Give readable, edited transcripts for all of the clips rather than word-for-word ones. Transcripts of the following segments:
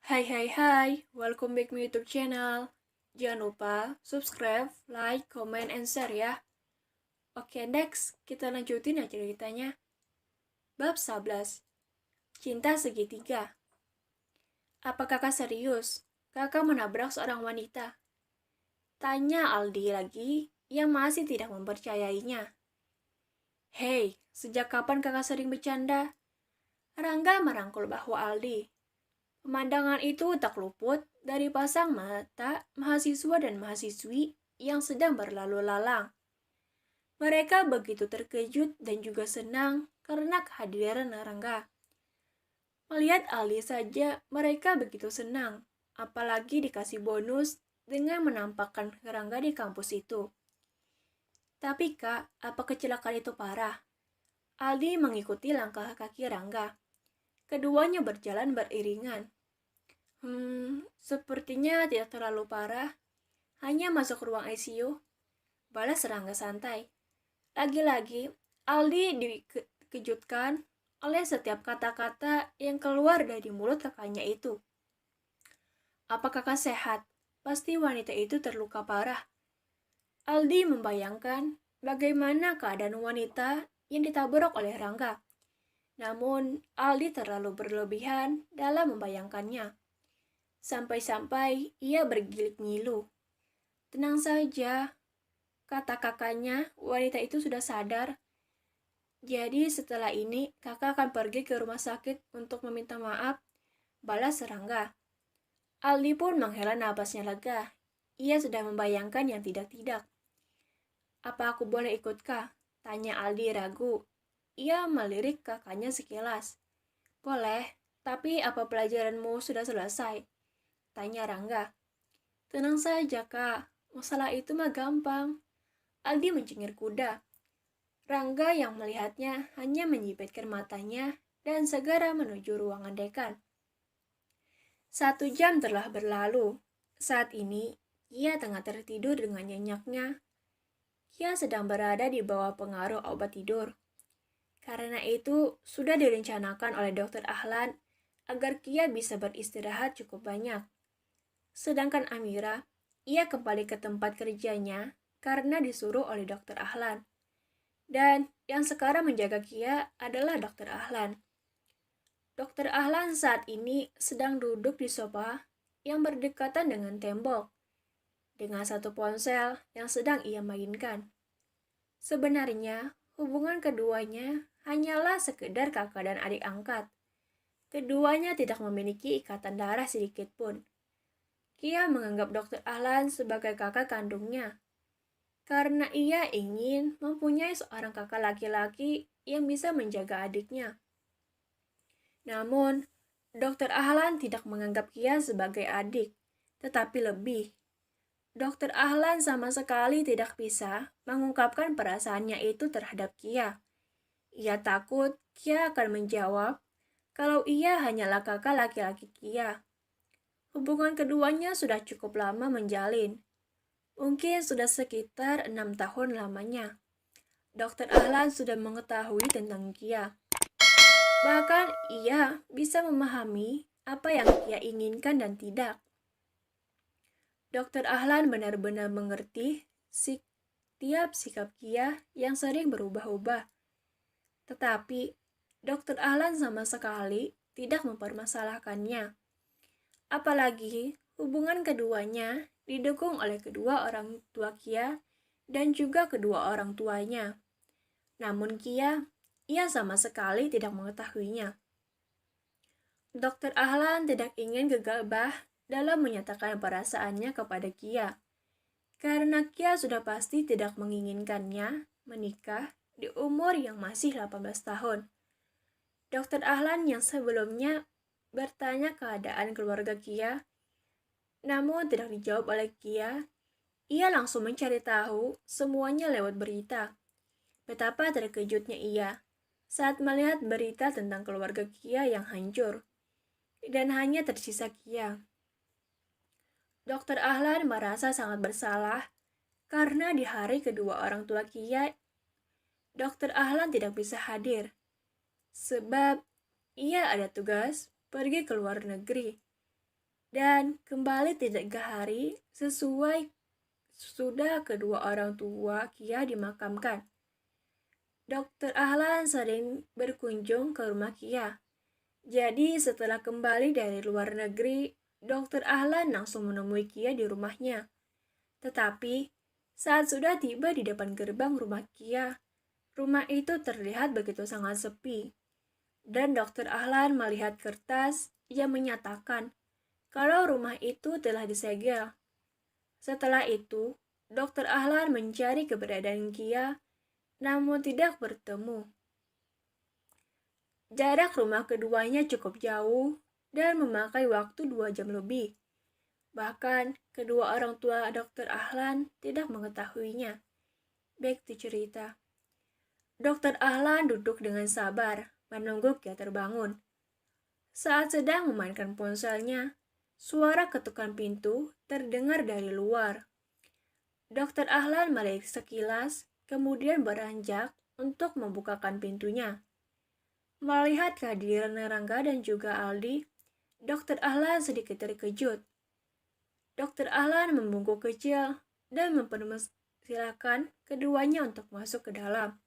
Hai hai hai, welcome back my YouTube channel. Jangan lupa subscribe, like, comment, and share ya. Oke next, kita lanjutin aja ceritanya. Bab 11, Cinta Segitiga. Apa kakak serius? Kakak menabrak seorang wanita? Tanya Aldi lagi yang masih tidak mempercayainya. Hei, sejak kapan kakak sering bercanda? Rangga merangkul bahu Aldi. Pemandangan itu tak luput dari pasang mata mahasiswa dan mahasiswi yang sedang berlalu lalang. Mereka begitu terkejut dan juga senang karena kehadiran Rangga. Melihat Ali saja mereka begitu senang, apalagi dikasih bonus dengan menampakkan Rangga di kampus itu. Tapi kak, apa kecelakaan itu parah? Aldi mengikuti langkah kaki Rangga. Keduanya berjalan beriringan. Sepertinya tidak terlalu parah. Hanya masuk ruang ICU. Balas Rangga santai. Lagi-lagi, Aldi dikejutkan oleh setiap kata-kata yang keluar dari mulut kakaknya itu. Apa kakak sehat? Pasti wanita itu terluka parah. Aldi membayangkan bagaimana keadaan wanita yang ditabrak oleh Rangga. Namun, Aldi terlalu berlebihan dalam membayangkannya. Sampai-sampai ia bergilik ngilu. Tenang saja, kata kakaknya, wanita itu sudah sadar. Jadi setelah ini kakak akan pergi ke rumah sakit untuk meminta maaf, balas Rangga. Aldi pun menghela napasnya lega. Ia sudah membayangkan yang tidak-tidak. Apa aku boleh ikut kah? Tanya Aldi ragu. Ia melirik kakaknya sekilas. Boleh, tapi apa pelajaranmu sudah selesai? Tanya Rangga. Tenang saja kak, masalah itu mah gampang. Aldi mencengir kuda. Rangga yang melihatnya hanya menyipitkan matanya dan segera menuju ruangan dekan. 1 jam telah berlalu. Saat ini, ia tengah tertidur dengan nyenyaknya. Ia sedang berada di bawah pengaruh obat tidur. Karena itu, sudah direncanakan oleh Dokter Ahlan agar Kia bisa beristirahat cukup banyak. Sedangkan Amira, ia kembali ke tempat kerjanya karena disuruh oleh Dokter Ahlan. Dan yang sekarang menjaga Kia adalah Dokter Ahlan. Dokter Ahlan saat ini sedang duduk di sofa yang berdekatan dengan tembok, dengan satu ponsel yang sedang ia mainkan. Sebenarnya, hubungan keduanya hanyalah sekedar kakak dan adik angkat. Keduanya tidak memiliki ikatan darah sedikit pun. Kia menganggap Dokter Ahlan sebagai kakak kandungnya, karena ia ingin mempunyai seorang kakak laki-laki yang bisa menjaga adiknya. Namun, Dokter Ahlan tidak menganggap Kia sebagai adik, tetapi lebih. Dokter Ahlan sama sekali tidak bisa mengungkapkan perasaannya itu terhadap Kia. Ia takut Kia akan menjawab kalau ia hanyalah kakak laki-laki Kia. Hubungan keduanya sudah cukup lama menjalin. Mungkin sudah sekitar 6 tahun lamanya. Dokter Ahlan sudah mengetahui tentang Kia. Bahkan ia bisa memahami apa yang Kia inginkan dan tidak. Dokter Ahlan benar-benar mengerti setiap sikap Kia yang sering berubah-ubah. Tetapi Dokter Ahlan sama sekali tidak mempermasalahkannya. Apalagi hubungan keduanya didukung oleh kedua orang tua Kia dan juga kedua orang tuanya. Namun Kia, ia sama sekali tidak mengetahuinya. Dokter Ahlan tidak ingin gegabah dalam menyatakan perasaannya kepada Kia. Karena Kia sudah pasti tidak menginginkannya menikah di umur yang masih 18 tahun. Dokter Ahlan yang sebelumnya bertanya keadaan keluarga Kia, namun tidak dijawab oleh Kia, ia langsung mencari tahu semuanya lewat berita. Betapa terkejutnya ia saat melihat berita tentang keluarga Kia yang hancur, dan hanya tersisa Kia. Dokter Ahlan merasa sangat bersalah karena di hari kedua orang tua Kia, Dokter Ahlan tidak bisa hadir. Sebab ia ada tugas pergi ke luar negeri. dan kembali 3 hari sesuai sudah kedua orang tua Kia dimakamkan. Dokter Ahlan sering berkunjung ke rumah Kia. Jadi setelah kembali dari luar negeri, Dokter Ahlan langsung menemui Kia di rumahnya. Tetapi saat sudah tiba di depan gerbang rumah Kia, rumah itu terlihat begitu sangat sepi. Dan Dokter Ahlan melihat kertas yang menyatakan kalau rumah itu telah disegel. Setelah itu, Dokter Ahlan mencari keberadaan Kia, namun tidak bertemu. Jarak rumah keduanya cukup jauh dan memakai waktu 2 jam lebih. Bahkan, kedua orang tua Dokter Ahlan tidak mengetahuinya. Back to cerita. Dokter Ahlan duduk dengan sabar, menunggu Kia terbangun. Saat sedang memainkan ponselnya, suara ketukan pintu terdengar dari luar. Dokter Ahlan melihat sekilas, kemudian beranjak untuk membukakan pintunya. Melihat kehadiran Rangga dan juga Aldi, Dokter Ahlan sedikit terkejut. Dokter Ahlan membungkuk kecil dan mempersilahkan keduanya untuk masuk ke dalam.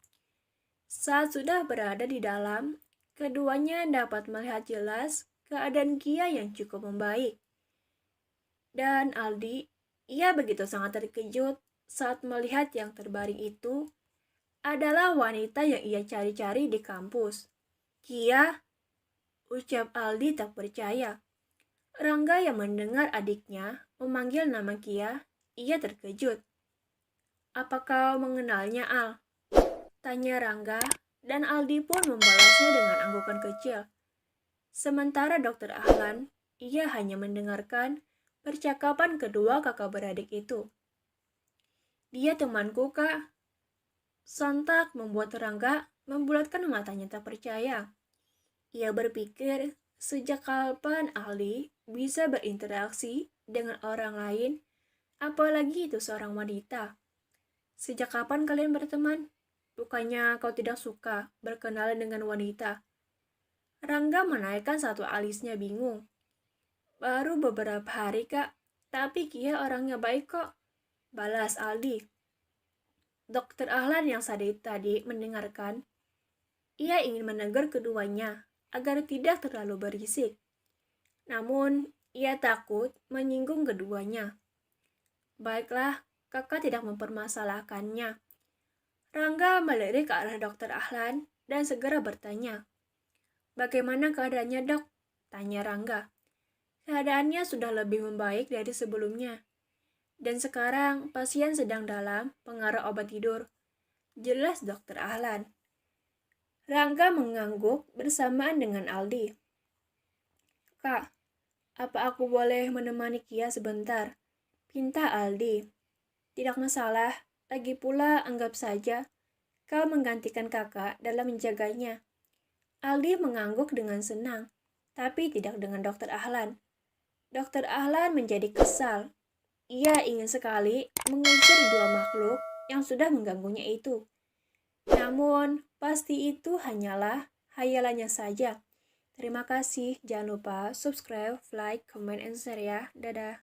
Saat sudah berada di dalam, keduanya dapat melihat jelas keadaan Kia yang cukup membaik. Dan Aldi, ia begitu sangat terkejut saat melihat yang terbaring itu adalah wanita yang ia cari-cari di kampus. Kia, ucap Aldi tak percaya. Rangga yang mendengar adiknya memanggil nama Kia, ia terkejut. Apa kau mengenalnya, Al? Tanya Rangga, dan Aldi pun membalasnya dengan anggukan kecil. Sementara Dokter Ahlan, ia hanya mendengarkan percakapan kedua kakak beradik itu. Dia temanku, Kak. Sontak membuat Rangga membulatkan matanya tak percaya. Ia berpikir, sejak kapan Aldi bisa berinteraksi dengan orang lain, apalagi itu seorang wanita. Sejak kapan kalian berteman? Bukannya kau tidak suka berkenalan dengan wanita? Rangga menaikkan satu alisnya bingung. Baru beberapa hari, Kak. Tapi Kia orangnya baik kok, balas Aldi. Dokter Ahlan yang tadi mendengarkan. Ia ingin menegur keduanya agar tidak terlalu berisik. Namun, ia takut menyinggung keduanya. Baiklah, kakak tidak mempermasalahkannya. Rangga melirik ke arah Dokter Ahlan dan segera bertanya. Bagaimana keadaannya, Dok? Tanya Rangga. Keadaannya sudah lebih membaik dari sebelumnya. Dan sekarang pasien sedang dalam pengaruh obat tidur. Jelas Dokter Ahlan. Rangga mengangguk bersamaan dengan Aldi. Kak, apa aku boleh menemani Kia sebentar? Pinta Aldi. Tidak masalah, lagi pula anggap saja kau menggantikan kakak dalam menjaganya. Aldi mengangguk dengan senang, tapi tidak dengan Dokter Ahlan. Dokter Ahlan menjadi kesal. Ia ingin sekali mengusir dua makhluk yang sudah mengganggunya itu. Namun, pasti itu hanyalah hayalannya saja. Terima kasih, jangan lupa subscribe, like, comment, and share ya. Dadah.